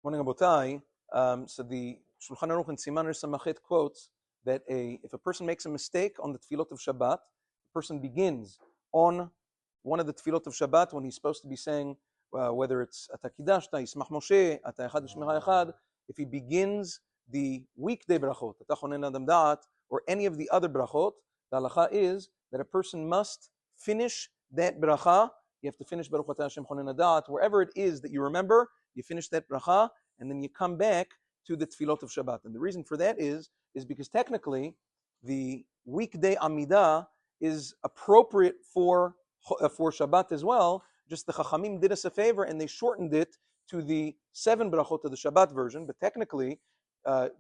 Morning, Abotai. So the Shulchan Aruch and Siman Samachet quotes that if a person makes a mistake on the tefillot of Shabbat, the person begins on one of the tefillot of Shabbat when he's supposed to be saying, whether it's Ata Kidashta, Yismach Moshe, Ata Echad Shmecha Echad, if he begins the weekday brachot, Ata Chonen Adam Da'at, or any of the other brachot, the halacha is that a person must finish that bracha. You have to finish Baruch Atah Hashem Chonen Da'at, wherever it is that you remember. You finish that bracha, and then you come back to the tefillot of Shabbat. And the reason for that is because technically the weekday Amidah is appropriate for Shabbat as well. Just the Chachamim did us a favor and they shortened it to the 7 brachot of the Shabbat version. But technically,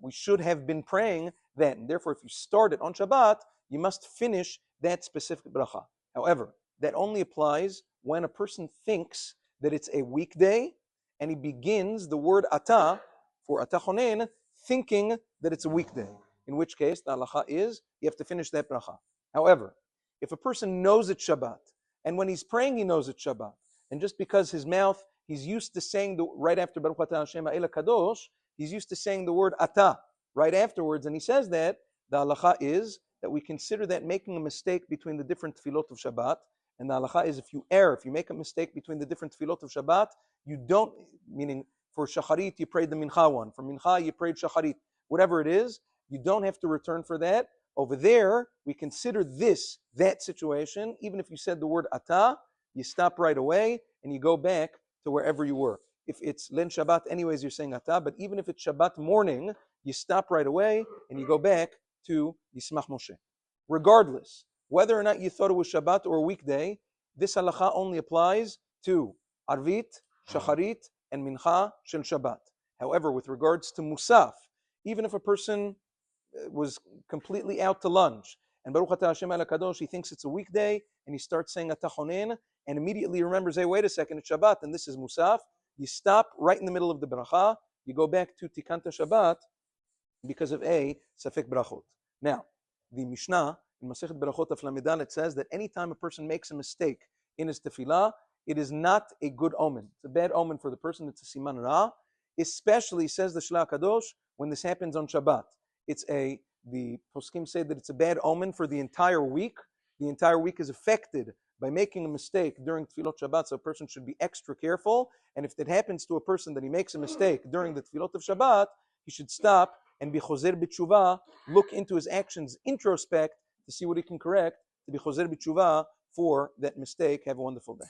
we should have been praying that. And therefore, if you start it on Shabbat, you must finish that specific bracha. However, that only applies when a person thinks that it's a weekday and he begins the word Ata for Ata Chonen thinking that it's a weekday. In which case, the halacha is you have to finish that bracha. However, if a person knows it's Shabbat, and when he's praying he knows it's Shabbat, and just because his mouth, he's used to saying right after Baruch Atah Hashem Ha'el Kadosh, he's used to saying the word Ata right afterwards, and he says that, the halacha is that we consider that making a mistake between the different tefillot of Shabbat. And the halacha is if you make a mistake between the different tefillot of Shabbat, you don't, meaning for Shacharit you prayed the Mincha one, for Mincha you prayed Shacharit, whatever it is, you don't have to return for that. Over there, we consider that situation, even if you said the word Ata, you stop right away and you go back to wherever you were. If it's Len Shabbat anyways, you're saying Ata, but even if it's Shabbat morning, you stop right away and you go back to Yismach Moshe. Regardless, whether or not you thought it was Shabbat or a weekday, this halacha only applies to Arvit, Shacharit, and Mincha Shel Shabbat. However, with regards to Musaf, even if a person was completely out to lunch, and Baruch Atah Hashem Ha'el Kadosh, he thinks it's a weekday, and he starts saying Ata Chonen, and immediately remembers, hey, wait a second, it's Shabbat, and this is Musaf, you stop right in the middle of the bracha, you go back to Tikanta Shabbat because of a Safek Brachot. Now, the Mishnah, in Masechet Berachot Daf Lamed Dalet says that anytime a person makes a mistake in his tefillah, it is not a good omen. It's a bad omen for the person. It's a siman ra. Especially, says the Shla Kadosh, when this happens on Shabbat. The poskim say that it's a bad omen for the entire week. The entire week is affected by making a mistake during tefillot Shabbat, so a person should be extra careful. And if that happens to a person that he makes a mistake during the tefillot of Shabbat, he should stop and be choser b'tshuva, look into his actions, introspect, to see what he can correct, to be choser b'tshuva for that mistake. Have a wonderful day.